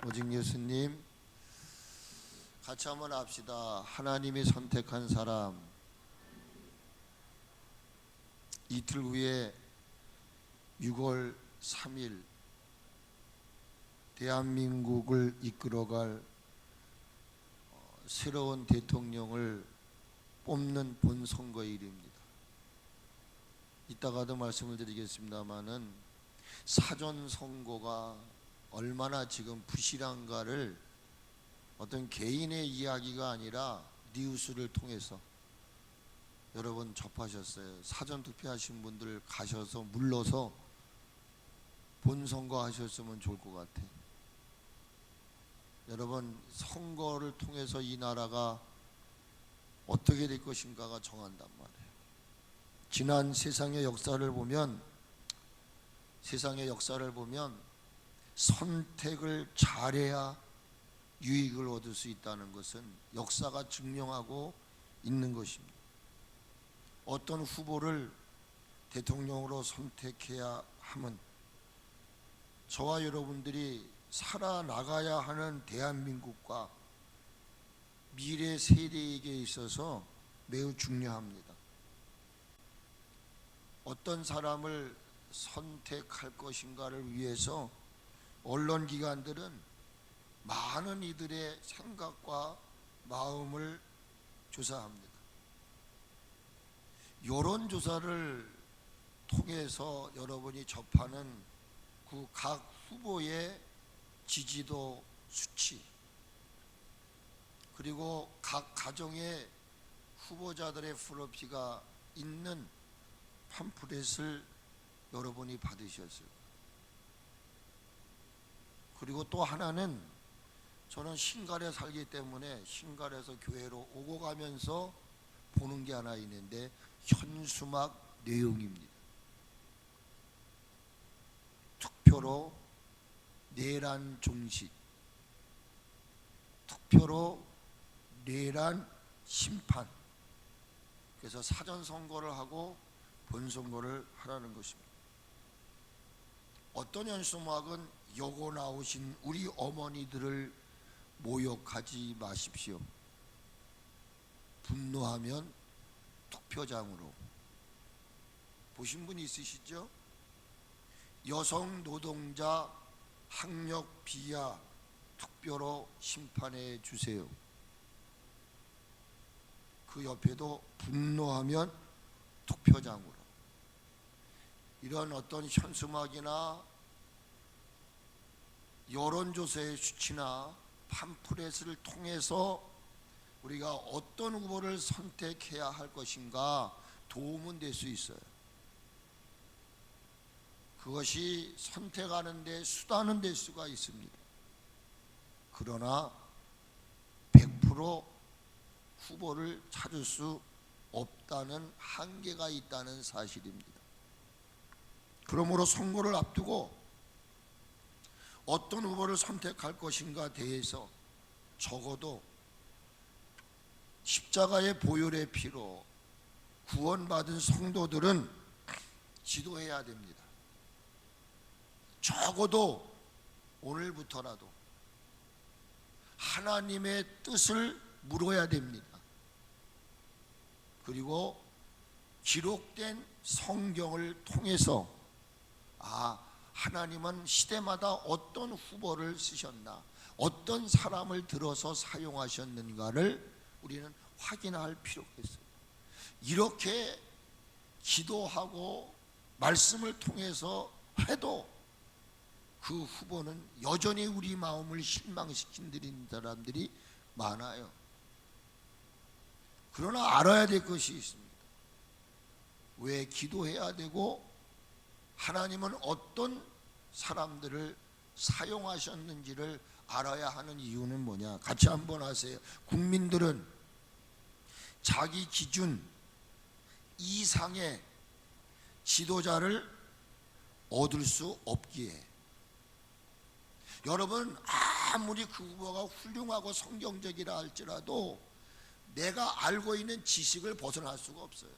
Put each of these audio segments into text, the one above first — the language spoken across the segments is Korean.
오직 예수님, 같이 한번 합시다. 하나님이 선택한 사람. 이틀 후에 6월 3일 대한민국을 이끌어갈 새로운 대통령을 뽑는 본선거일입니다. 이따가도 말씀을 드리겠습니다마는 사전 선거가 얼마나 지금 부실한가를 어떤 개인의 이야기가 아니라 뉴스를 통해서 여러분 접하셨어요. 사전 투표하신 분들 가셔서 물러서 본선거 하셨으면 좋을 것 같아요. 여러분, 선거를 통해서 이 나라가 어떻게 될 것인가가 정한단 말이에요. 지난 세상의 역사를 보면 선택을 잘해야 유익을 얻을 수 있다는 것은 역사가 증명하고 있는 것입니다. 어떤 후보를 대통령으로 선택해야 함은 저와 여러분들이 살아나가야 하는 대한민국과 미래 세대에게 있어서 매우 중요합니다. 어떤 사람을 선택할 것인가를 위해서 언론기관들은 많은 이들의 생각과 마음을 조사합니다. 여론조사를 통해서 여러분이 접하는 그 각 후보의 지지도 수치, 그리고 각 가정의 후보자들의 프로필이 있는 팜플렛을 여러분이 받으셨어요. 그리고 또 하나는, 저는 신갈에 살기 때문에 신갈에서 교회로 오고 가면서 보는 게 하나 있는데 현수막 내용입니다. 투표로 내란 종식, 투표로 내란 심판. 그래서 사전 선거를 하고 본선거를 하라는 것입니다. 어떤 현수막은 여고 나오신 우리 어머니들을 모욕하지 마십시오. 분노하면 투표장으로. 보신 분 있으시죠? 여성 노동자 학력 비하 투표로 심판해 주세요. 그 옆에도 분노하면 투표장으로. 이런 어떤 현수막이나 여론조사의 수치나 팜플렛을 통해서 우리가 어떤 후보를 선택해야 할 것인가 도움은 될 수 있어요. 그것이 선택하는 데 수단은 될 수가 있습니다. 그러나 100% 후보를 찾을 수 없다는 한계가 있다는 사실입니다. 그러므로 선거를 앞두고 어떤 후보를 선택할 것인가 대해서 적어도 십자가의 보혈의 피로 구원받은 성도들은 지도해야 됩니다. 적어도 오늘부터라도 하나님의 뜻을 물어야 됩니다. 그리고 기록된 성경을 통해서 하나님은 시대마다 어떤 후보를 쓰셨나, 어떤 사람을 들어서 사용하셨는가를 우리는 확인할 필요가 있어요. 이렇게 기도하고 말씀을 통해서 해도 그 후보는 여전히 우리 마음을 실망시킨 사람들이 많아요. 그러나 알아야 될 것이 있습니다. 왜 기도해야 되고 하나님은 어떤 사람들을 사용하셨는지를 알아야 하는 이유는 뭐냐? 같이 한번 하세요. 국민들은 자기 기준 이상의 지도자를 얻을 수 없기에, 여러분 아무리 그 후보가 훌륭하고 성경적이라 할지라도 내가 알고 있는 지식을 벗어날 수가 없어요.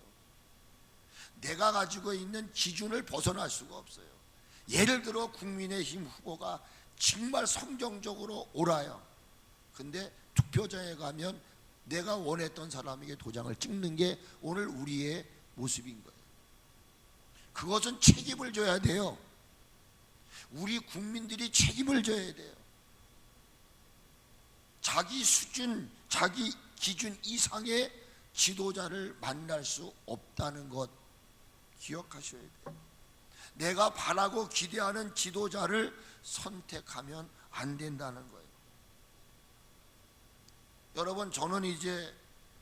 내가 가지고 있는 기준을 벗어날 수가 없어요. 예를 들어 국민의힘 후보가 정말 성경적으로 옳아요. 근데 투표장에 가면 내가 원했던 사람에게 도장을 찍는 게 오늘 우리의 모습인 거예요. 그것은 책임을 져야 돼요. 우리 국민들이 책임을 져야 돼요. 자기 수준, 자기 기준 이상의 지도자를 만날 수 없다는 것 기억하셔야 돼요. 내가 바라고 기대하는 지도자를 선택하면 안 된다는 거예요. 여러분, 저는 이제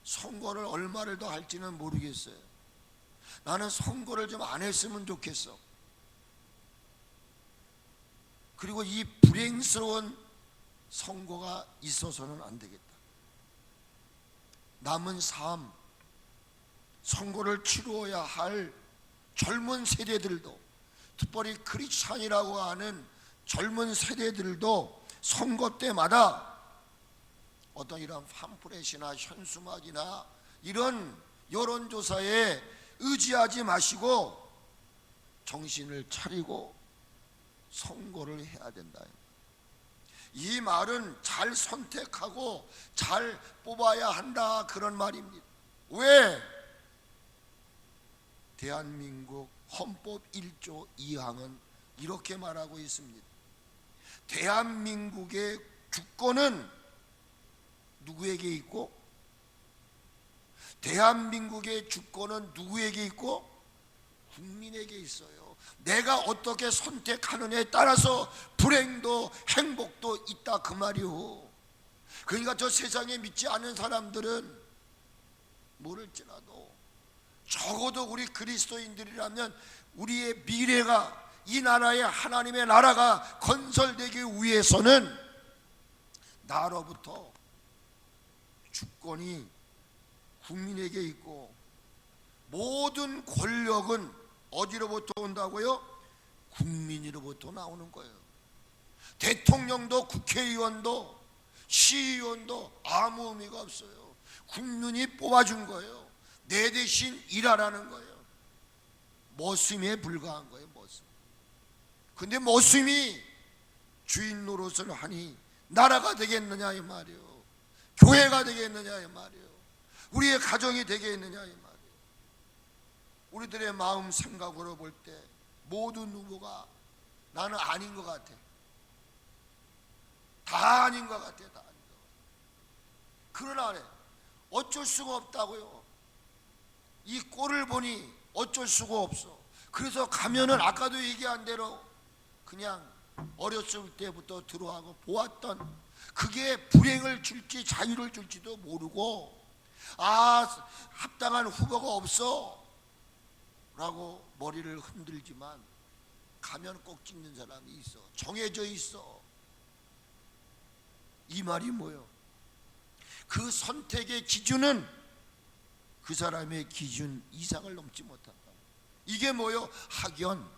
선거를 얼마를 더 할지는 모르겠어요. 나는 선거를 좀 안 했으면 좋겠어. 그리고 이 불행스러운 선거가 있어서는 안 되겠다. 남은 삶, 선거를 치루어야 할 젊은 세대들도, 특별히 크리스찬이라고 하는 젊은 세대들도 선거 때마다 어떤 이런 팜프렛이나 현수막이나 이런 여론조사에 의지하지 마시고 정신을 차리고 선거를 해야 된다. 이 말은 잘 선택하고 잘 뽑아야 한다, 그런 말입니다. 왜? 대한민국 헌법 1조 2항은 이렇게 말하고 있습니다. 대한민국의 주권은 누구에게 있고, 대한민국의 주권은 누구에게 있고? 국민에게 있어요. 내가 어떻게 선택하느냐에 따라서 불행도 행복도 있다, 그 말이요. 그러니까 저 세상에 믿지 않는 사람들은 모를지라도 적어도 우리 그리스도인들이라면 우리의 미래가, 이 나라의 하나님의 나라가 건설되기 위해서는 나로부터 주권이 국민에게 있고, 모든 권력은 어디로부터 온다고요? 국민으로부터 나오는 거예요. 대통령도 국회의원도 시의원도 아무 의미가 없어요. 국민이 뽑아준 거예요. 내 대신 일하라는 거예요. 머슴에 불과한 거예요, 머슴. 근데 머슴이 주인 노릇을 하니 나라가 되겠느냐 이 말이에요. 교회가 되겠느냐 이 말이에요. 우리의 가정이 되겠느냐 이 말이에요. 우리들의 마음 생각으로 볼 때 모든 후보가 나는 아닌 것 같아. 다 아닌 것 같아. 다 아닌 것 같아. 그러나 어쩔 수가 없다고요. 이 꼴을 보니 어쩔 수가 없어. 그래서 가면은 아까도 얘기한 대로 그냥 어렸을 때부터 들어가고 보았던, 그게 불행을 줄지 자유를 줄지도 모르고, 아, 합당한 후보가 없어 라고 머리를 흔들지만 가면 꼭 찍는 사람이 있어. 정해져 있어. 이 말이 뭐예요? 그 선택의 기준은 그 사람의 기준 이상을 넘지 못한다. 이게 뭐예요? 학연,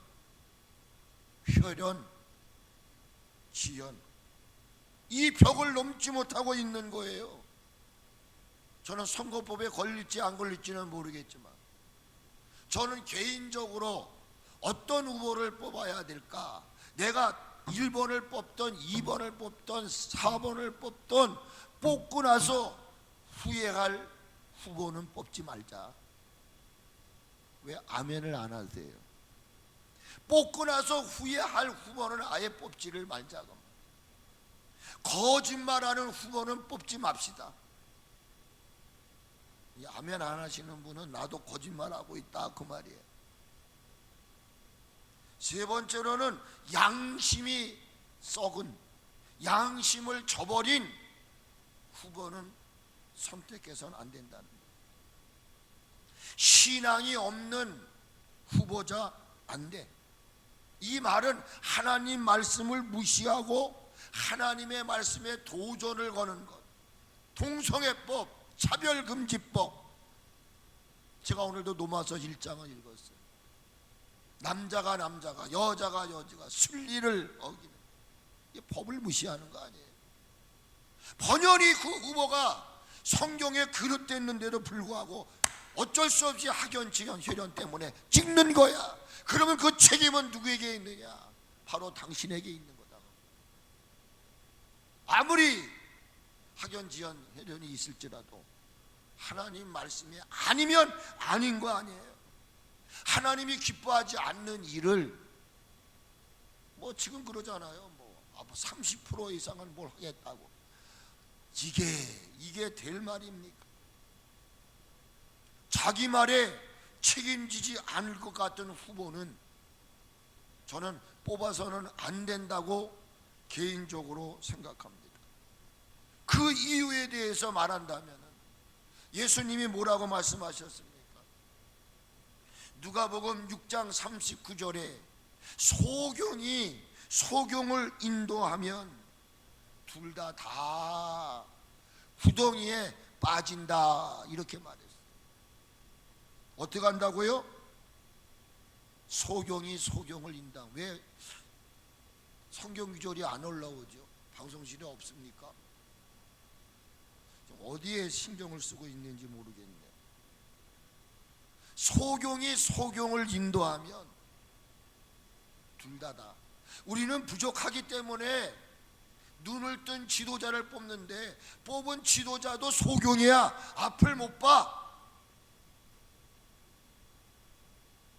혈연, 지연, 이 벽을 넘지 못하고 있는 거예요. 저는 선거법에 걸릴지 안 걸릴지는 모르겠지만 저는 개인적으로 어떤 후보를 뽑아야 될까? 내가 1번을 뽑던 2번을 뽑던 4번을 뽑던, 뽑고 나서 후회할 후보는 뽑지 말자. 왜 아멘을 안 하세요? 뽑고 나서 후회할 후보는 아예 뽑지를 말자고. 거짓말하는 후보는 뽑지 맙시다. 아멘 안 하시는 분은 나도 거짓말하고 있다, 그 말이에요. 세 번째로는 양심이 썩은, 양심을 저버린 후보는 선택해서는 안 된다는 거예요. 신앙이 없는 후보자 안 돼. 이 말은 하나님 말씀을 무시하고 하나님의 말씀에 도전을 거는 것, 동성애법, 차별금지법. 제가 오늘도 로마서 1장을 읽었어요. 남자가 여자가 순리를 어기는, 이 법을 무시하는 거 아니에요. 번연히 그 후보가 성경에 그릇됐는데도 불구하고 어쩔 수 없이 학연, 지연, 혈연 때문에 찍는 거야. 그러면 그 책임은 누구에게 있느냐? 바로 당신에게 있는 거다. 아무리 학연지연 혜련이 있을지라도 하나님 말씀이 아니면 아닌 거 아니에요. 하나님이 기뻐하지 않는 일을 뭐 지금 그러잖아요. 뭐 30% 이상은 뭘 하겠다고. 이게 될 말입니까? 자기 말에 책임지지 않을 것 같은 후보는 저는 뽑아서는 안 된다고 개인적으로 생각합니다. 그 이유에 대해서 말한다면 예수님이 뭐라고 말씀하셨습니까? 누가복음 6장 39절에 소경이 소경을 인도하면 둘 다 구덩이에 빠진다 이렇게 말했어요. 어떻게 한다고요? 소경이 소경을 인도하면. 왜 성경 구절이 안 올라오죠? 방송실에 없습니까? 어디에 신경을 쓰고 있는지 모르겠네요. 소경이 소경을 인도하면 둘 다다. 우리는 부족하기 때문에 눈을 뜬 지도자를 뽑는데 뽑은 지도자도 소경이야. 앞을 못 봐.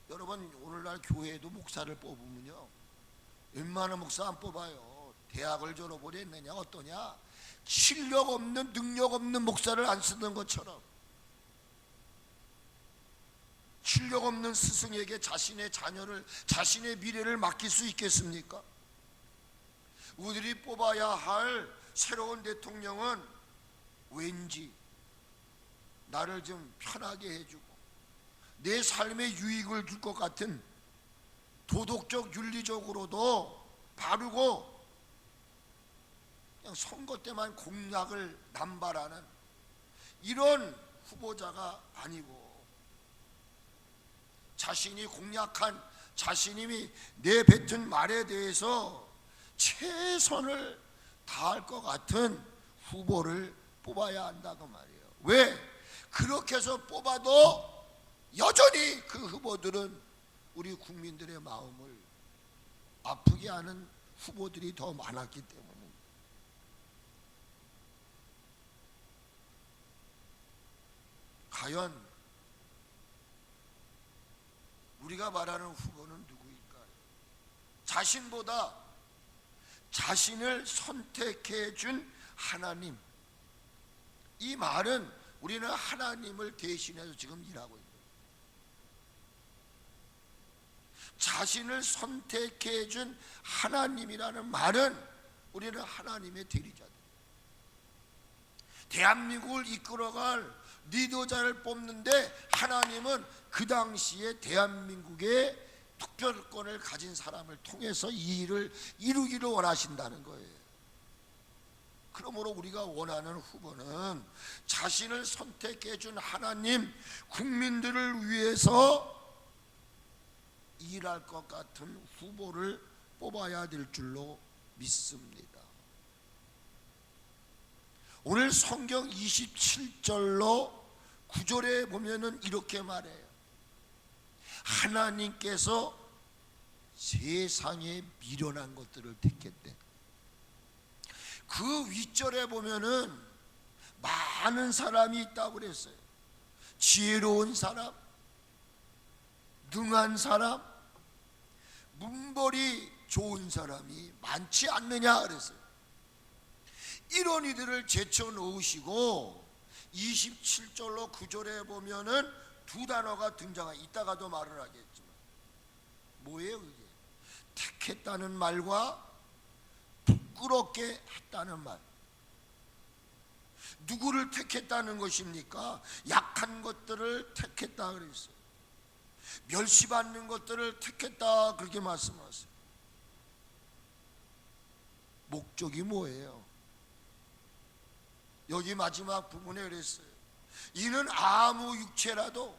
여러분 오늘날 교회에도 목사를 뽑으면요, 웬만한 목사 안 뽑아요. 대학을 졸업을 했느냐 어떠냐, 실력 없는 능력 없는 목사를 안 쓰는 것처럼 실력 없는 스승에게 자신의 자녀를, 자신의 미래를 맡길 수 있겠습니까? 우리들이 뽑아야 할 새로운 대통령은 왠지 나를 좀 편하게 해주고 내 삶에 유익을 줄 것 같은, 도덕적 윤리적으로도 바르고 그냥 선거 때만 공약을 남발하는 이런 후보자가 아니고, 자신이 공약한, 자신이 내뱉은 말에 대해서 최선을 다할 것 같은 후보를 뽑아야 한다고 말이에요. 왜? 그렇게 해서 뽑아도 여전히 그 후보들은 우리 국민들의 마음을 아프게 하는 후보들이 더 많았기 때문에. 과연 우리가 말하는 후보는 누구일까요? 자신보다 자신을 선택해 준 하나님. 이 말은 우리는 하나님을 대신해서 지금 일하고 있는, 자신을 선택해 준 하나님이라는 말은 우리는 하나님의 대리자들. 대한민국을 이끌어갈 리더자를 뽑는데 하나님은 그 당시에 대한민국의 특별권을 가진 사람을 통해서 이 일을 이루기를 원하신다는 거예요. 그러므로 우리가 원하는 후보는 자신을 선택해 준 하나님, 국민들을 위해서 일할 것 같은 후보를 뽑아야 될 줄로 믿습니다. 오늘 성경 27절로 9절에 보면은 이렇게 말해요. 하나님께서 세상에 미련한 것들을 택했대. 그 윗절에 보면은 많은 사람이 있다고 그랬어요. 지혜로운 사람, 능한 사람, 문벌이 좋은 사람이 많지 않느냐 그랬어요. 이런 이들을 제쳐 놓으시고 27절로 9절에 보면은 두 단어가 등장해. 이따가도 말을 하겠지만 뭐예요 그게? 택했다는 말과 부끄럽게 했다는 말. 누구를 택했다는 것입니까? 약한 것들을 택했다 그랬어요. 멸시받는 것들을 택했다 그렇게 말씀하세요. 목적이 뭐예요? 여기 마지막 부분에 그랬어요. 이는 아무 육체라도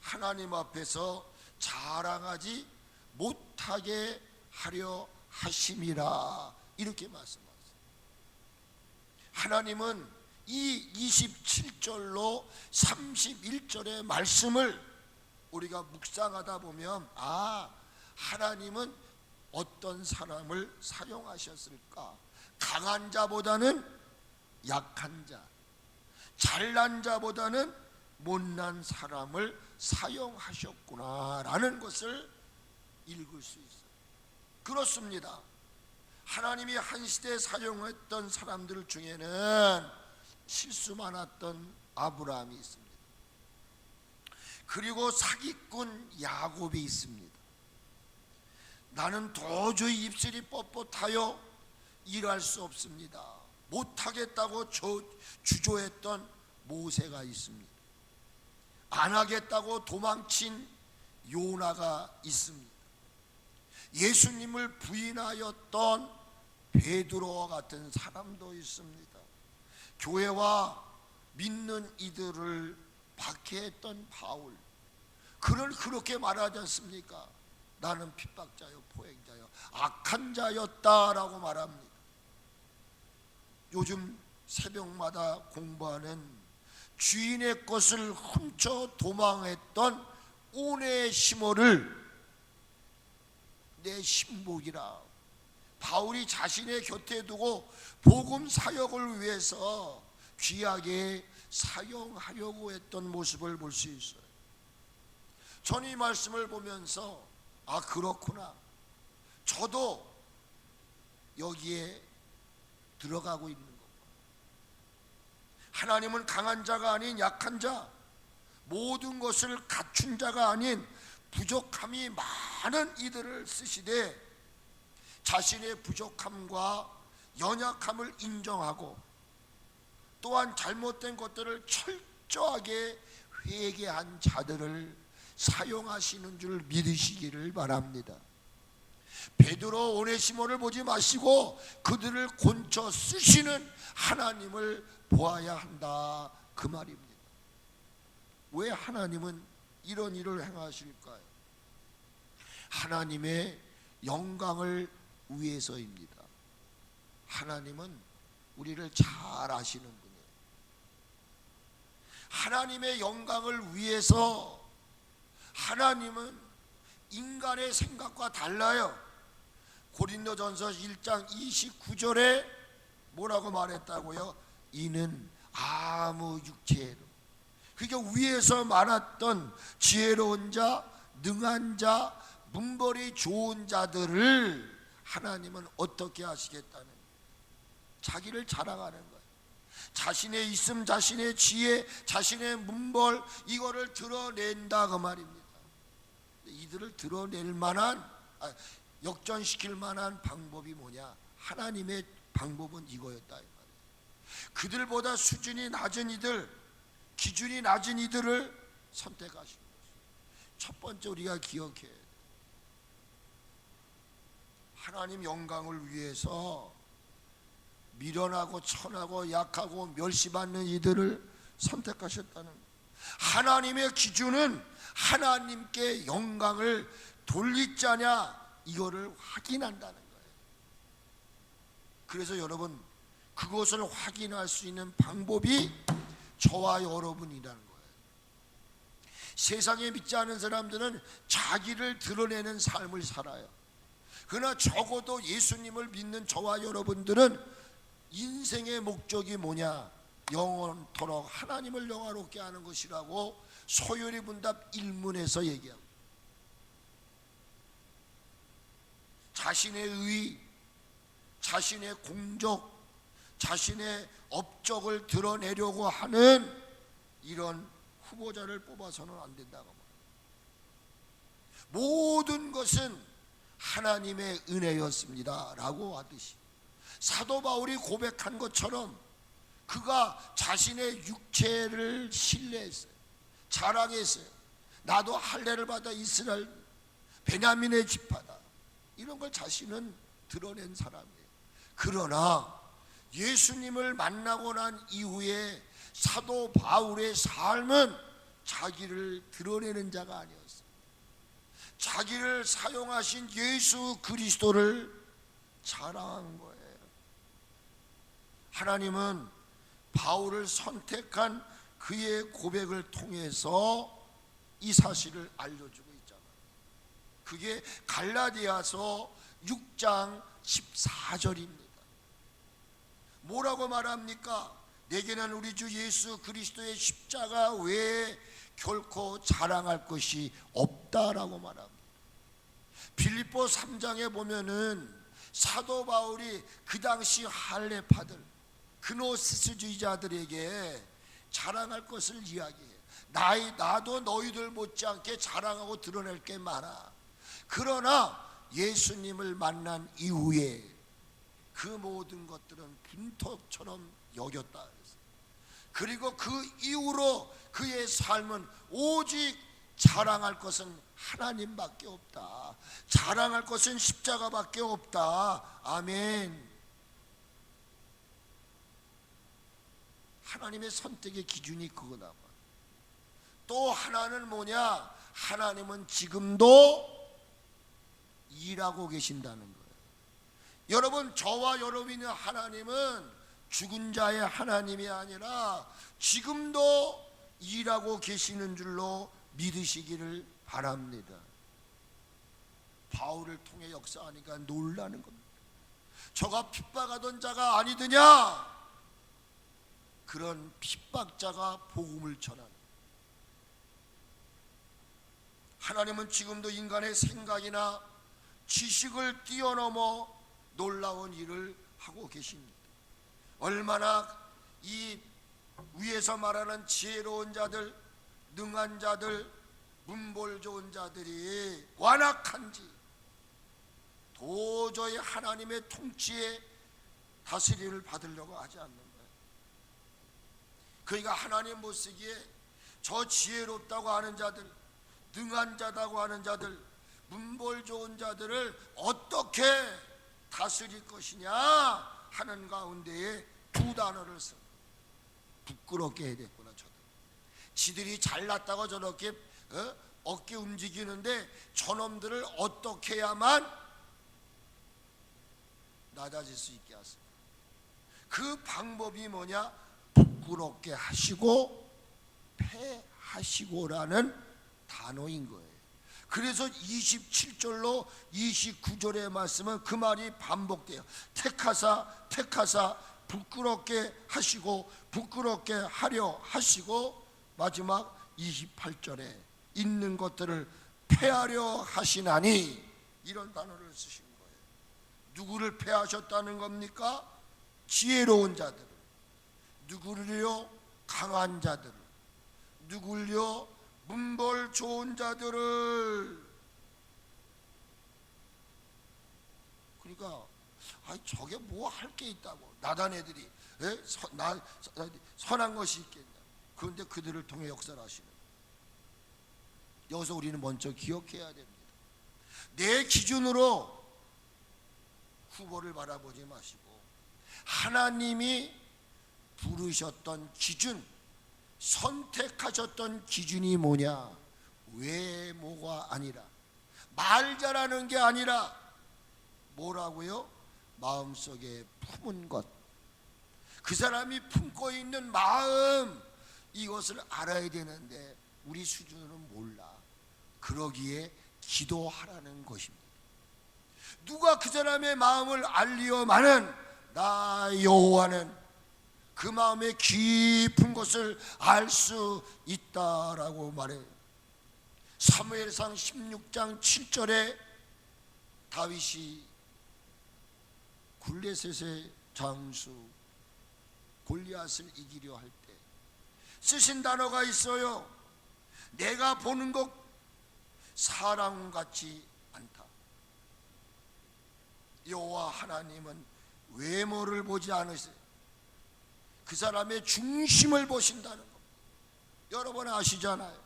하나님 앞에서 자랑하지 못하게 하려 하심이라 이렇게 말씀하세요. 하나님은 이 27절로 31절의 말씀을 우리가 묵상하다 보면 하나님은 어떤 사람을 사용하셨을까? 강한 자보다는 약한 자, 잘난 자보다는 못난 사람을 사용하셨구나라는 것을 읽을 수 있어요. 그렇습니다. 하나님이 한 시대에 사용했던 사람들 중에는 실수 많았던 아브라함이 있습니다. 그리고 사기꾼 야곱이 있습니다. 나는 도저히 입술이 뻣뻣하여 일할 수 없습니다, 못하겠다고 주저했던 모세가 있습니다. 안 하겠다고 도망친 요나가 있습니다. 예수님을 부인하였던 베드로와 같은 사람도 있습니다. 교회와 믿는 이들을 박해했던 바울, 그를 그렇게 말하지 않습니까? 나는 핍박자요 포행자요 악한 자였다라고 말합니다. 요즘 새벽마다 공부하는 주인의 것을 훔쳐 도망했던 오네시모를 내 신복이라 바울이 자신의 곁에 두고 복음 사역을 위해서 귀하게 사용하려고 했던 모습을 볼 수 있어요. 저는 이 말씀을 보면서 아, 그렇구나, 저도 여기에 들어가고 있는 거구나. 하나님은 강한 자가 아닌 약한 자, 모든 것을 갖춘 자가 아닌 부족함이 많은 이들을 쓰시되 자신의 부족함과 연약함을 인정하고 또한 잘못된 것들을 철저하게 회개한 자들을 사용하시는 줄 믿으시기를 바랍니다. 베드로, 오네시모를 보지 마시고 그들을 곤쳐 쓰시는 하나님을 보아야 한다, 그 말입니다. 왜 하나님은 이런 일을 행하실까요? 하나님의 영광을 위해서입니다. 하나님은 우리를 잘 아시는 분이에요. 하나님의 영광을 위해서 하나님은 인간의 생각과 달라요. 고린도전서 1장 29절에 뭐라고 말했다고요? 이는 아무 육체로, 그러니까 위에서 말했던 지혜로운 자, 능한 자, 문벌이 좋은 자들을 하나님은 어떻게 하시겠다는 거예요? 자기를 자랑하는 거예요. 자신의 있음, 자신의 지혜, 자신의 문벌, 이거를 드러낸다, 그 말입니다. 이들을 드러낼 만한, 역전시킬 만한 방법이 뭐냐? 하나님의 방법은 이거였다, 이 말이에요. 그들보다 수준이 낮은 이들, 기준이 낮은 이들을 선택하신 거죠. 첫 번째 우리가 기억해야 돼요. 하나님 영광을 위해서 미련하고 천하고 약하고 멸시받는 이들을 선택하셨다는 거예요. 하나님의 기준은 하나님께 영광을 돌릴 자냐, 이거를 확인한다는 거예요. 그래서 여러분, 그것을 확인할 수 있는 방법이 저와 여러분이라는 거예요. 세상에 믿지 않은 사람들은 자기를 드러내는 삶을 살아요. 그러나 적어도 예수님을 믿는 저와 여러분들은 인생의 목적이 뭐냐? 영원토록 하나님을 영화롭게 하는 것이라고 소요리 문답 1문에서 얘기하고, 자신의 의, 자신의 공적, 자신의 업적을 드러내려고 하는 이런 후보자를 뽑아서는 안 된다고 말합니다. 모든 것은 하나님의 은혜였습니다 라고 하듯이, 사도 바울이 고백한 것처럼 그가 자신의 육체를 신뢰했어요. 자랑했어요. 나도 할례를 받아 이스라엘 베냐민의 지파다, 이런 걸 자신은 드러낸 사람이에요. 그러나 예수님을 만나고 난 이후에 사도 바울의 삶은 자기를 드러내는 자가 아니었어요. 자기를 사용하신 예수 그리스도를 자랑한 거예요. 하나님은 바울을 선택한 그의 고백을 통해서 이 사실을 알려주고 있잖아요. 그게 갈라디아서 6장 14절입니다. 뭐라고 말합니까? 내게는 우리 주 예수 그리스도의 십자가 외에 결코 자랑할 것이 없다라고 말합니다. 빌립보 3장에 보면은 사도 바울이 그 당시 할례파들, 그노시스주의자들에게 자랑할 것을 이야기해요. 나도 너희들 못지않게 자랑하고 드러낼 게 많아. 그러나 예수님을 만난 이후에 그 모든 것들은 분토처럼 여겼다. 그리고 그 이후로 그의 삶은 오직 자랑할 것은 하나님밖에 없다. 자랑할 것은 십자가밖에 없다. 아멘. 하나님의 선택의 기준이 그거다. 또 하나는 뭐냐? 하나님은 지금도 일하고 계신다는 거예요. 여러분, 저와 여러분의 하나님은 죽은 자의 하나님이 아니라 지금도 일하고 계시는 줄로 믿으시기를 바랍니다. 바울을 통해 역사하니까 놀라는 겁니다. 저가 핍박하던 자가 아니더냐? 그런 핍박자가 복음을 전하는. 하나님은 지금도 인간의 생각이나 지식을 뛰어넘어 놀라운 일을 하고 계십니다. 얼마나 이 위에서 말하는 지혜로운 자들, 능한 자들, 문볼 좋은 자들이 완악한지 도저히 하나님의 통치에 다스림을 받으려고 하지 않는 거예요. 그러니까 하나님 못 쓰기에 저 지혜롭다고 하는 자들, 능한 자다고 하는 자들, 문볼 좋은 자들을 어떻게 다스릴 것이냐 하는 가운데에 두 단어를 써. 부끄럽게 해야 됐구나. 저들 지들이 잘났다고 저렇게 어깨 움직이는데 저놈들을 어떻게 해야만 낮아질 수 있게 하세요. 그 방법이 뭐냐? 부끄럽게 하시고 패하시고라는 단어인 거예요. 그래서 27절로 29절의 말씀은 그 말이 반복돼요. 택하사 부끄럽게 하시고 부끄럽게 하려 하시고 마지막 28절에 있는 것들을 패하려 하시나니 이런 단어를 쓰신 거예요. 누구를 패하셨다는 겁니까? 지혜로운 자들. 누구를요? 강한 자들. 누구를요? 문벌 좋은 자들을. 그러니까 저게 뭐 할 게 있다고 나단 애들이 선한 것이 있겠냐. 그런데 그들을 통해 역사를 하시는. 여기서 우리는 먼저 기억해야 됩니다. 내 기준으로 후보를 바라보지 마시고 하나님이 부르셨던 기준, 선택하셨던 기준이 뭐냐? 외모가 아니라, 말 잘하는 게 아니라 뭐라고요? 마음속에 품은 것, 그 사람이 품고 있는 마음, 이것을 알아야 되는데 우리 수준으로는 몰라. 그러기에 기도하라는 것입니다. 누가 그 사람의 마음을 알리오마는 나 여호와는 그 마음의 깊은 것을 알 수 있다라고 말해요. 사무엘상 16장 7절에 다윗이 블레셋의 장수 골리앗을 이기려 할 때 쓰신 단어가 있어요. 내가 보는 것 사람 같지 않다. 여호와 하나님은 외모를 보지 않으세요. 그 사람의 중심을 보신다는 겁니다. 여러분 아시잖아요.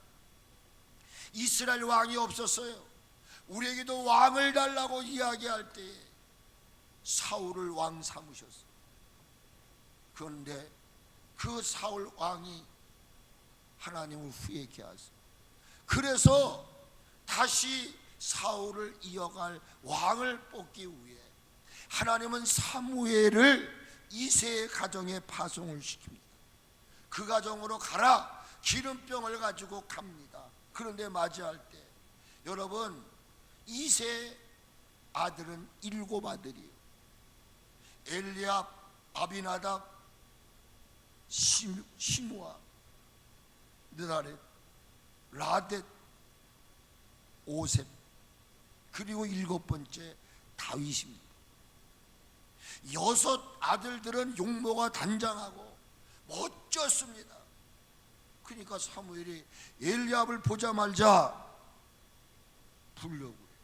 이스라엘 왕이 없었어요. 우리에게도 왕을 달라고 이야기할 때 사울을 왕 삼으셨어요. 그런데 그 사울 왕이 하나님을 후회케 하세요. 그래서 다시 사울을 이어갈 왕을 뽑기 위해 하나님은 사무엘을 이새의 가정에 파송을 시킵니다. 그 가정으로 가라. 기름병을 가지고 갑니다. 그런데 맞이할 때 여러분, 이새 아들은 7 아들이에요. 엘리압, 아비나답, 시므아, 느다렛, 라댓, 오셉, 그리고 7번째 다윗입니다. 6 아들들은 용모가 단장하고 멋졌습니다. 그러니까 사무엘이 엘리압을 보자마자 부르려고 해요.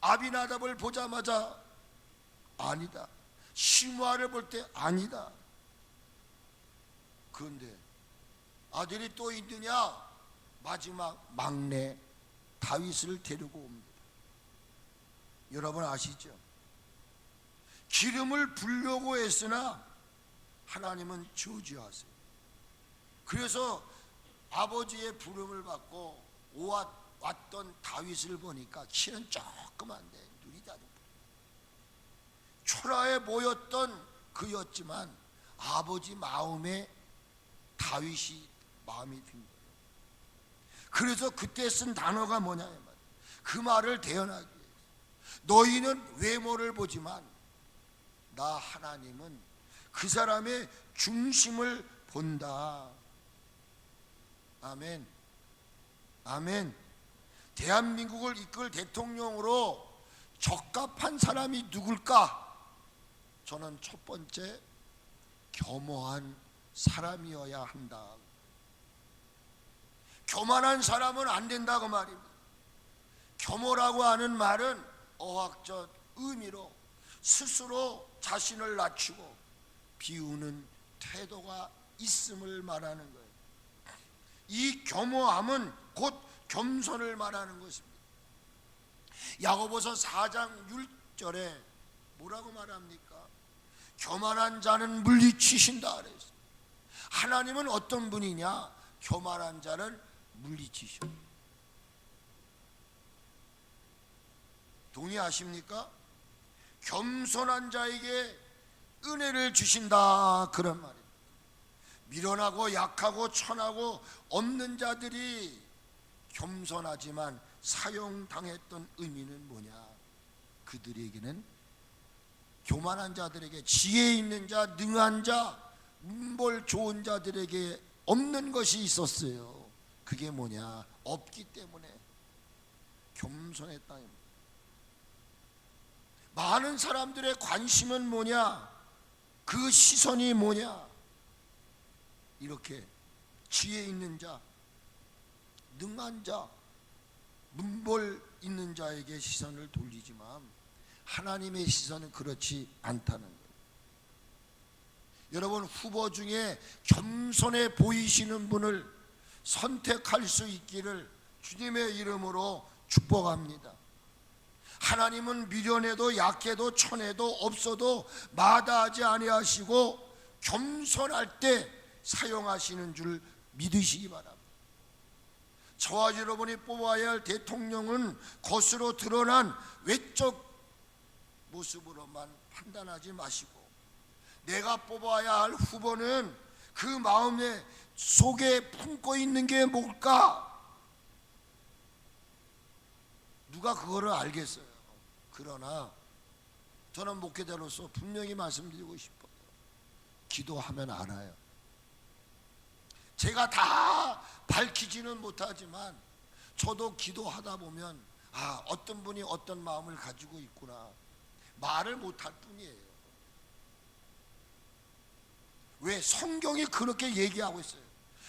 아비나답을 보자마자 아니다. 시므아를 볼 때 아니다. 그런데 아들이 또 있느냐? 마지막 막내 다윗을 데리고 옵니다. 여러분 아시죠? 기름을 부려고 했으나 하나님은 저주하세요. 그래서 아버지의 부름을 받고 왔던 다윗을 보니까 키는 조그만데 눈이 다 초라해 보였던 그였지만 아버지 마음에 다윗이 마음이 든 거예요. 그래서 그때 쓴 단어가 뭐냐, 그 말을 대언하기 위해서 너희는 외모를 보지만 나 하나님은 그 사람의 중심을 본다. 아멘. 아멘. 대한민국을 이끌 대통령으로 적합한 사람이 누굴까? 저는 첫 번째, 겸허한 사람이어야 한다. 교만한 사람은 안 된다고 말입니다. 겸허라고 하는 말은 어학적 의미로 스스로 자신을 낮추고 비우는 태도가 있음을 말하는 거예요. 이 겸허함은 곧 겸손을 말하는 것입니다. 야고보서 4장 6절에 뭐라고 말합니까? 교만한 자는 물리치신다 그랬어요. 하나님은 어떤 분이냐? 교만한 자를 물리치셔. 동의하십니까? 겸손한 자에게 은혜를 주신다, 그런 말입니다. 미련하고 약하고 천하고 없는 자들이 겸손하지만 사용당했던 의미는 뭐냐? 그들에게는, 교만한 자들에게, 지혜 있는 자, 능한 자, 문벌 좋은 자들에게 없는 것이 있었어요. 그게 뭐냐? 없기 때문에 겸손했다. 많은 사람들의 관심은 뭐냐? 그 시선이 뭐냐? 이렇게 지혜 있는 자, 능한 자, 문벌 있는 자에게 시선을 돌리지만 하나님의 시선은 그렇지 않다는 거예요. 여러분, 후보 중에 겸손해 보이시는 분을 선택할 수 있기를 주님의 이름으로 축복합니다. 하나님은 미련해도 약해도 천해도 없어도 마다하지 아니하시고 겸손할 때 사용하시는 줄 믿으시기 바랍니다. 저와 여러분이 뽑아야 할 대통령은 겉으로 드러난 외적 모습으로만 판단하지 마시고, 내가 뽑아야 할 후보는 그 마음에 속에 품고 있는 게 뭘까? 누가 그거를 알겠어요? 그러나 저는 목회자로서 분명히 말씀드리고 싶어요. 기도하면 알아요. 제가 다 밝히지는 못하지만 저도 기도하다 보면 어떤 분이 어떤 마음을 가지고 있구나, 말을 못할 뿐이에요. 왜? 성경이 그렇게 얘기하고 있어요.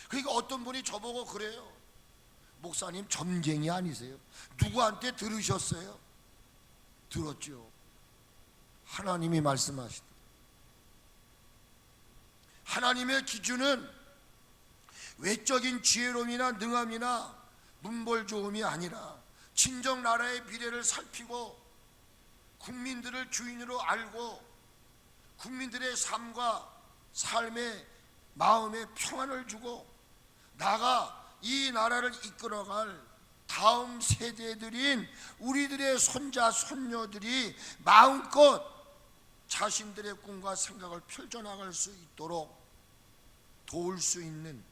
그러니까 어떤 분이 저보고 그래요. 목사님 점쟁이 아니세요? 누구한테 들으셨어요? 들었죠. 하나님이 말씀하시다. 하나님의 기준은 외적인 지혜로움이나 능함이나 문벌 좋음이 아니라 친정 나라의 미래를 살피고 국민들을 주인으로 알고 국민들의 삶과 삶의 마음에 평안을 주고 나가 이 나라를 이끌어갈 다음 세대들인 우리들의 손자 손녀들이 마음껏 자신들의 꿈과 생각을 펼쳐나갈 수 있도록 도울 수 있는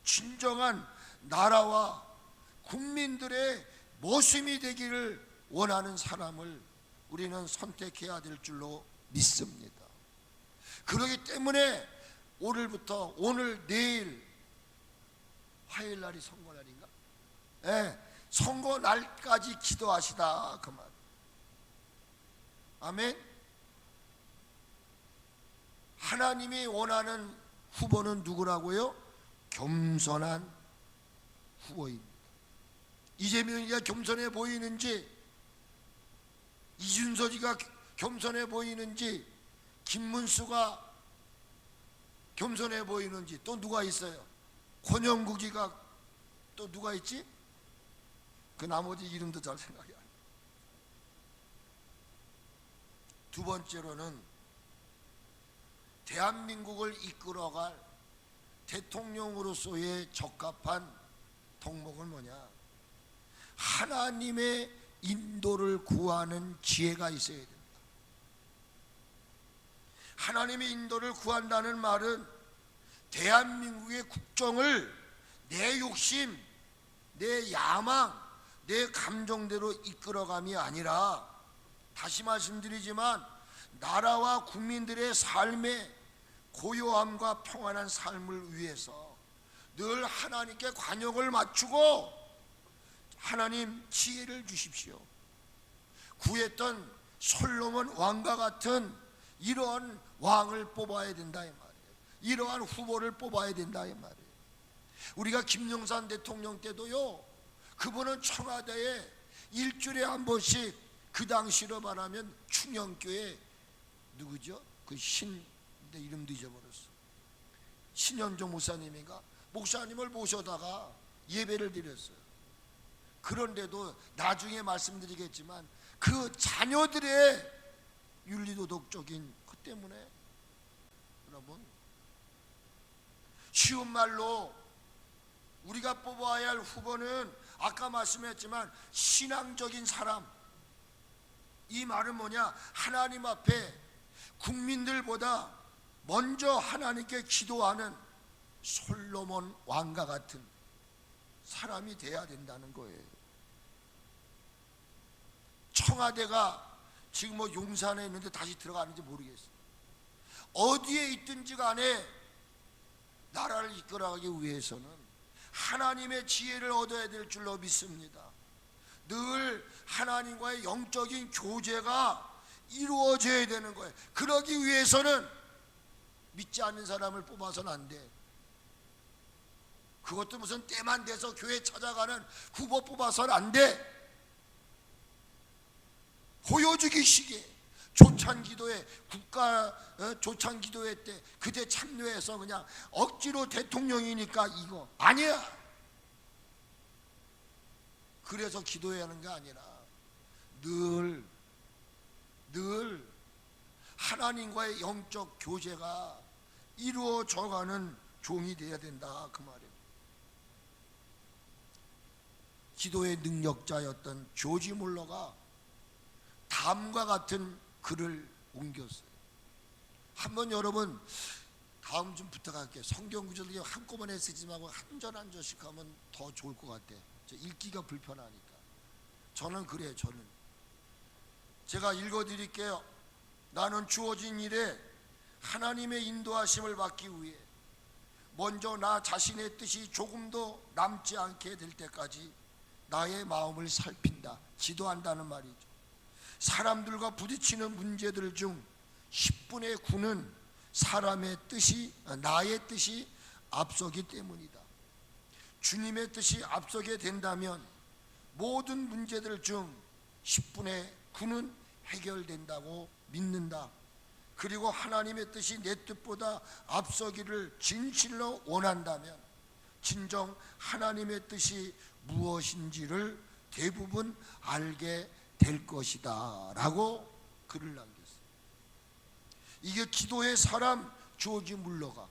진정한 나라와 국민들의 모심이 되기를 원하는 사람을 우리는 선택해야 될 줄로 믿습니다. 그러기 때문에 오늘부터, 오늘 내일 화요일 날이 선거 날인가? 선거 날까지 기도하시다 그 말. 아멘. 하나님이 원하는 후보는 누구라고요? 겸손한 후보입니다. 이재명이가 겸손해 보이는지, 이준석이가 겸손해 보이는지, 김문수가 겸손해 보이는지, 또 누가 있어요? 권영국이가 또 누가 있지? 그 나머지 이름도 잘 생각이 안 나요. 두 번째로는 대한민국을 이끌어갈 대통령으로서의 적합한 덕목은 뭐냐? 하나님의 인도를 구하는 지혜가 있어야 된다. 하나님의 인도를 구한다는 말은 대한민국의 국정을 내 욕심, 내 야망, 내 감정대로 이끌어감이 아니라, 다시 말씀드리지만 나라와 국민들의 삶의 고요함과 평안한 삶을 위해서 늘 하나님께 관용을 맞추고 하나님 지혜를 주십시오. 구했던 솔로몬 왕과 같은 이러한 왕을 뽑아야 된다 이 말이에요. 이러한 후보를 뽑아야 된다 이 말이에요. 우리가 김영삼 대통령 때도요, 그분은 청와대에 일주일에 한 번씩, 그 당시로 말하면 충영교회 누구죠? 그 내 이름도 잊어버렸어. 신현종 목사님인가? 목사님을 모셔다가 예배를 드렸어요. 그런데도 나중에 말씀드리겠지만 그 자녀들의 윤리도덕적인 것 때문에, 여러분, 쉬운 말로 우리가 뽑아야 할 후보는 아까 말씀했지만 신앙적인 사람. 이 말은 뭐냐? 하나님 앞에 국민들보다 먼저 하나님께 기도하는 솔로몬 왕과 같은 사람이 돼야 된다는 거예요. 청와대가 지금 뭐 용산에 있는데 다시 들어가는지 모르겠어요. 어디에 있든지 간에 나라를 이끌어가기 위해서는 하나님의 지혜를 얻어야 될 줄로 믿습니다. 늘 하나님과의 영적인 교제가 이루어져야 되는 거예요. 그러기 위해서는 믿지 않는 사람을 뽑아서는 안 돼. 그것도 무슨 때만 돼서 교회 찾아가는 후보 뽑아서는 안 돼. 보여주기 시기에 조찬기도회, 국가 조찬기도회 때 그때 참여해서 그냥 억지로 대통령이니까 이거 아니야. 그래서 기도해야 하는 게 아니라 늘 하나님과의 영적 교제가 이루어져가는 종이 되어야 된다 그 말이에요. 기도의 능력자였던 조지 물러가 다음과 같은 글을 옮겼어요. 한번 여러분 다음 좀 부탁할게요. 성경 구절 한꺼번에 쓰지 말고 한 절 한 절씩 하면 더 좋을 것 같아. 저 읽기가 불편하니까. 저는 그래요. 저는 제가 읽어드릴게요. 나는 주어진 일에 하나님의 인도하심을 받기 위해 먼저 나 자신의 뜻이 조금도 남지 않게 될 때까지 나의 마음을 살핀다, 지도한다는 말이죠. 사람들과 부딪히는 문제들 중 10분의 9는 사람의 뜻이, 나의 뜻이 앞서기 때문이다. 주님의 뜻이 앞서게 된다면 모든 문제들 중 10분의 9는 해결된다고 믿는다. 그리고 하나님의 뜻이 내 뜻보다 앞서기를 진실로 원한다면 진정 하나님의 뜻이 무엇인지를 대부분 알게 될 것이다 라고 글을 남겼어요. 이게 기도의 사람 조지 물러가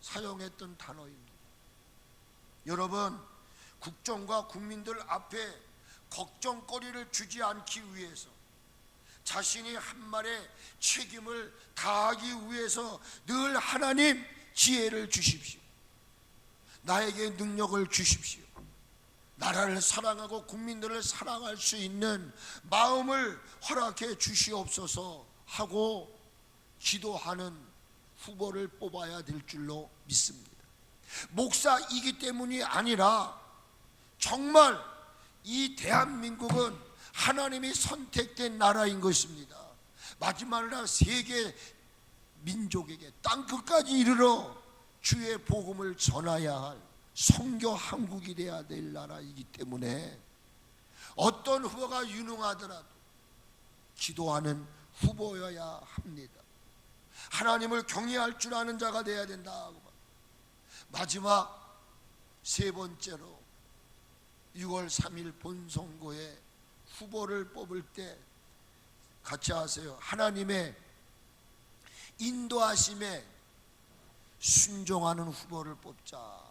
사용했던 단어입니다. 여러분, 국정과 국민들 앞에 걱정거리를 주지 않기 위해서 자신이 한 말의 책임을 다하기 위해서 늘 하나님 지혜를 주십시오. 나에게 능력을 주십시오. 나라를 사랑하고 국민들을 사랑할 수 있는 마음을 허락해 주시옵소서 하고 기도하는 후보를 뽑아야 될 줄로 믿습니다. 목사이기 때문이 아니라 정말 이 대한민국은 하나님이 선택된 나라인 것입니다. 마지막 날 세계 민족에게 땅끝까지 이르러 주의 복음을 전해야 할 선교 한국이 되어야 될 나라이기 때문에 어떤 후보가 유능하더라도 기도하는 후보여야 합니다. 하나님을 경외할 줄 아는 자가 되어야 된다. 마지막 세 번째로 6월 3일 본선거에 후보를 뽑을 때 같이 하세요. 하나님의 인도하심에 순종하는 후보를 뽑자.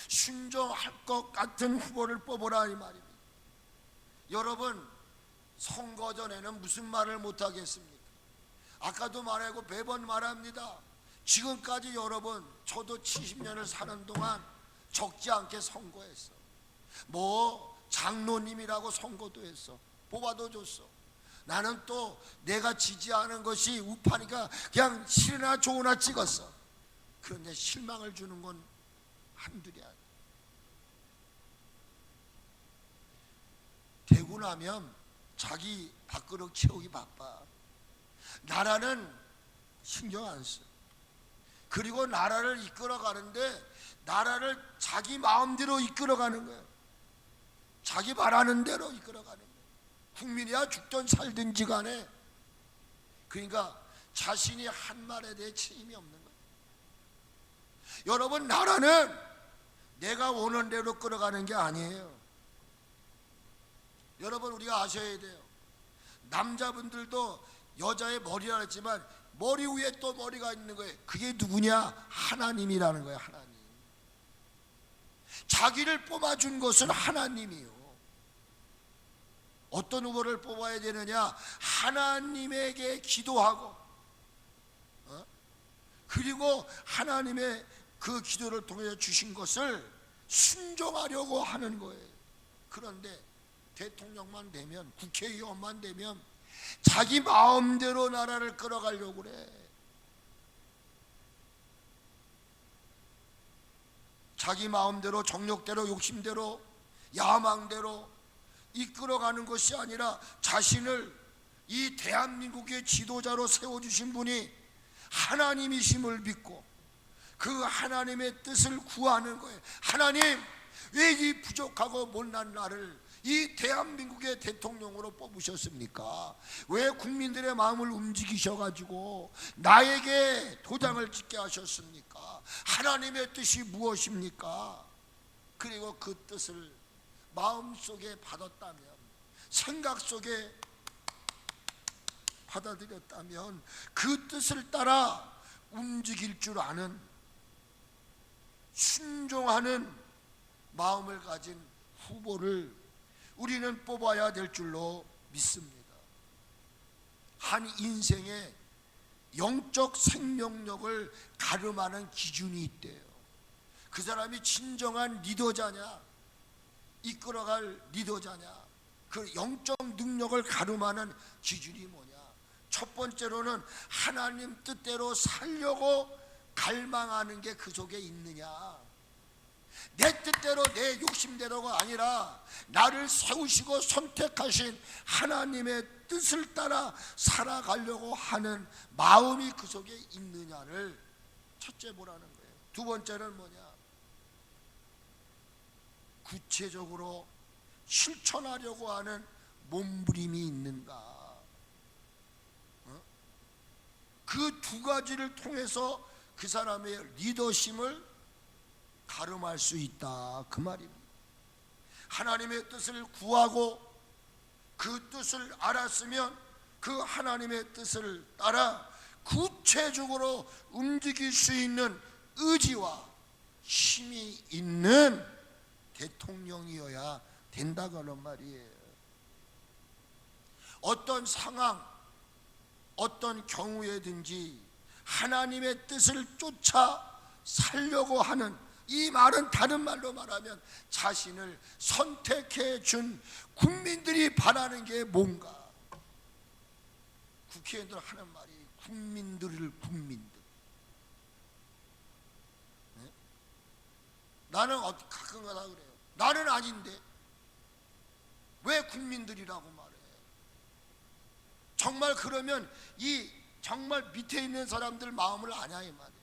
순종할 것 같은 후보를 뽑으라 이 말입니다. 여러분, 선거 전에는 무슨 말을 못하겠습니까? 아까도 말하고 매번 말합니다. 지금까지 여러분, 저도 70년을 사는 동안 적지 않게 선거했어. 뭐 장로님이라고 선거도 했어. 뽑아도 줬어. 나는 또 내가 지지하는 것이 우파니까 그냥 싫으나 좋으나 찍었어. 그런데 실망을 주는 건 한둘이 아니야. 되고 나면 자기 밥그릇 채우기 바빠. 나라는 신경 안 써. 그리고 나라를 이끌어가는데 나라를 자기 마음대로 이끌어가는 거야. 자기 바라는 대로 이끌어가는 거야. 국민이야 죽든 살든지 간에. 그러니까 자신이 한 말에 대해 책임이 없는 거야. 여러분, 나라는 내가 원하는 대로 끌어가는 게 아니에요. 여러분, 우리가 아셔야 돼요. 남자분들도 여자의 머리라 했지만 머리 위에 또 머리가 있는 거예요. 그게 누구냐? 하나님이라는 거예요. 하나님. 자기를 뽑아준 것은 하나님이요. 어떤 후보를 뽑아야 되느냐? 하나님에게 기도하고 그리고 하나님의 그 기도를 통해 주신 것을 순종하려고 하는 거예요. 그런데 대통령만 되면, 국회의원만 되면 자기 마음대로 나라를 끌어가려고 그래. 자기 마음대로, 정욕대로, 욕심대로, 야망대로 이끌어가는 것이 아니라 자신을 이 대한민국의 지도자로 세워주신 분이 하나님이심을 믿고 그 하나님의 뜻을 구하는 거예요. 하나님, 왜 이 부족하고 못난 나를 이 대한민국의 대통령으로 뽑으셨습니까? 왜 국민들의 마음을 움직이셔가지고 나에게 도장을 찍게 하셨습니까? 하나님의 뜻이 무엇입니까? 그리고 그 뜻을 마음속에 받았다면, 생각 속에 받아들였다면 그 뜻을 따라 움직일 줄 아는, 순종하는 마음을 가진 후보를 우리는 뽑아야 될 줄로 믿습니다. 한 인생의 영적 생명력을 가름하는 기준이 있대요. 그 사람이 진정한 리더자냐, 이끌어갈 리더자냐, 그 영적 능력을 가름하는 기준이 뭐냐? 첫 번째로는 하나님 뜻대로 살려고 갈망하는 게 그 속에 있느냐. 내 뜻대로, 내 욕심대로가 아니라 나를 세우시고 선택하신 하나님의 뜻을 따라 살아가려고 하는 마음이 그 속에 있느냐를 첫째 보라는 거예요. 두 번째는 뭐냐? 구체적으로 실천하려고 하는 몸부림이 있는가? 그 두 가지를 통해서 그 사람의 리더십을 가름할 수 있다, 그 말입니다. 하나님의 뜻을 구하고 그 뜻을 알았으면 그 하나님의 뜻을 따라 구체적으로 움직일 수 있는 의지와 힘이 있는 대통령이어야 된다, 그런 말이에요. 어떤 상황, 어떤 경우에든지 하나님의 뜻을 쫓아 살려고 하는, 이 말은 다른 말로 말하면 자신을 선택해 준 국민들이 바라는 게 뭔가. 국회의원들 하는 말이 국민들. 네? 나는 가끔가다 그래요. 나는 아닌데 왜 국민들이라고 말해? 정말 그러면 이 정말 밑에 있는 사람들 마음을 아냐 이 말이에요.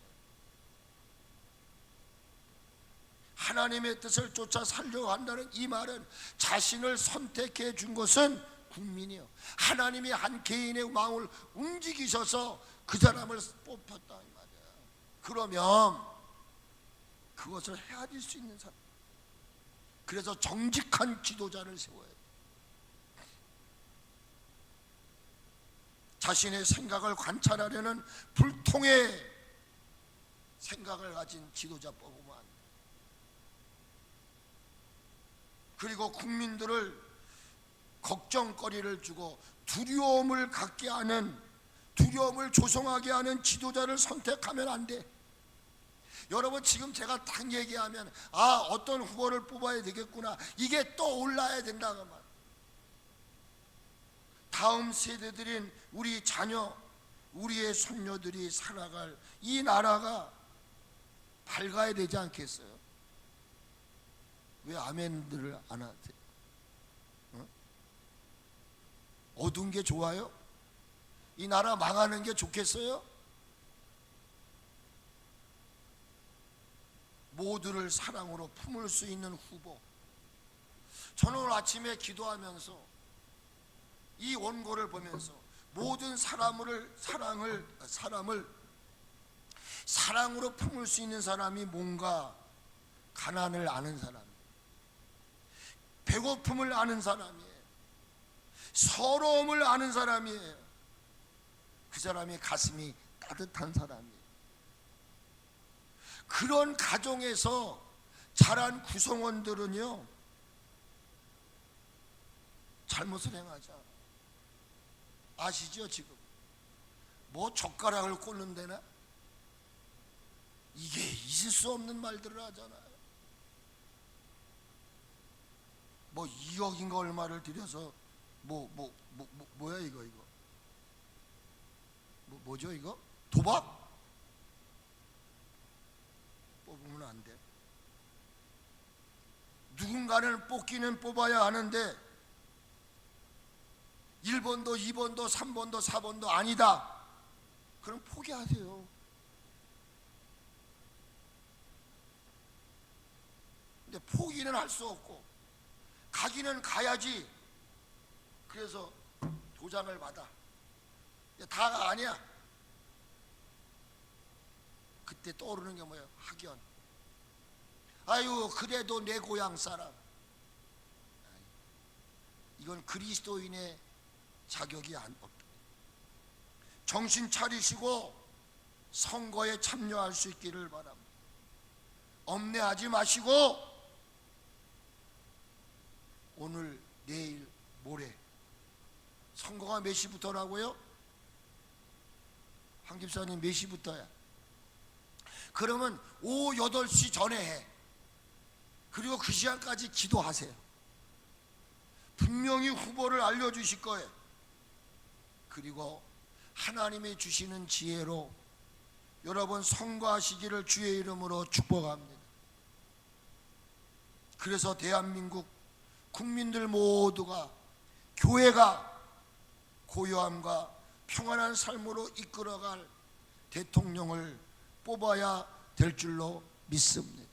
하나님의 뜻을 쫓아 살려고 한다는 이 말은 자신을 선택해 준 것은 국민이요, 하나님이 한 개인의 마음을 움직이셔서 그 사람을 뽑혔다 이 말이야. 그러면 그것을 헤아릴 수 있는 사람, 그래서 정직한 지도자를 세워야 돼. 자신의 생각을 관찰하려는 불통의 생각을 가진 지도자 뽑으면 안 돼. 그리고 국민들을 걱정거리를 주고 두려움을 갖게 하는, 두려움을 조성하게 하는 지도자를 선택하면 안 돼. 여러분, 지금 제가 딱 얘기하면 어떤 후보를 뽑아야 되겠구나, 이게 떠올라야 된다고 말. 다음 세대들인 우리 자녀, 우리의 손녀들이 살아갈 이 나라가 밝아야 되지 않겠어요? 왜 아멘들을 안 하세요? 어두운 게 좋아요? 이 나라 망하는 게 좋겠어요? 모두를 사랑으로 품을 수 있는 후보. 저는 오늘 아침에 기도하면서 이 원고를 보면서 모든 사람을 사랑으로 품을 수 있는 사람이 뭔가 가난을 아는 사람, 배고픔을 아는 사람이에요. 서러움을 아는 사람이에요. 그 사람이 가슴이 따뜻한 사람이에요. 그런 가정에서 자란 구성원들은요, 잘못을 행하자. 아시죠? 지금 뭐 젓가락을 꽂는 데나 이게 있을 수 없는 말들을 하잖아요. 뭐 2억인가 얼마를 들여서 뭐야 이거 뭐죠 이거? 도박? 뽑으면 안 돼. 누군가는 뽑기는 뽑아야 하는데 1번도 2번도 3번도 4번도 아니다, 그럼 포기하세요. 근데 포기는 할 수 없고 가기는 가야지. 그래서 도장을 받아. 다가 아니야. 그때 떠오르는 게 뭐예요? 학연. 아유, 그래도 내 고향 사람. 이건 그리스도인의 자격이 없다. 정신 차리시고 선거에 참여할 수 있기를 바랍니다. 엄내하지 마시고 오늘, 내일, 모레 선거가 몇 시부터라고요? 황 집사님, 몇 시부터야? 그러면 오후 8시 전에 해. 그리고 그 시간까지 기도하세요. 분명히 후보를 알려주실 거예요. 그리고 하나님이 주시는 지혜로 여러분 선거하시기를 주의 이름으로 축복합니다. 그래서 대한민국 국민들 모두가, 교회가 고요함과 평안한 삶으로 이끌어갈 대통령을 뽑아야 될 줄로 믿습니다.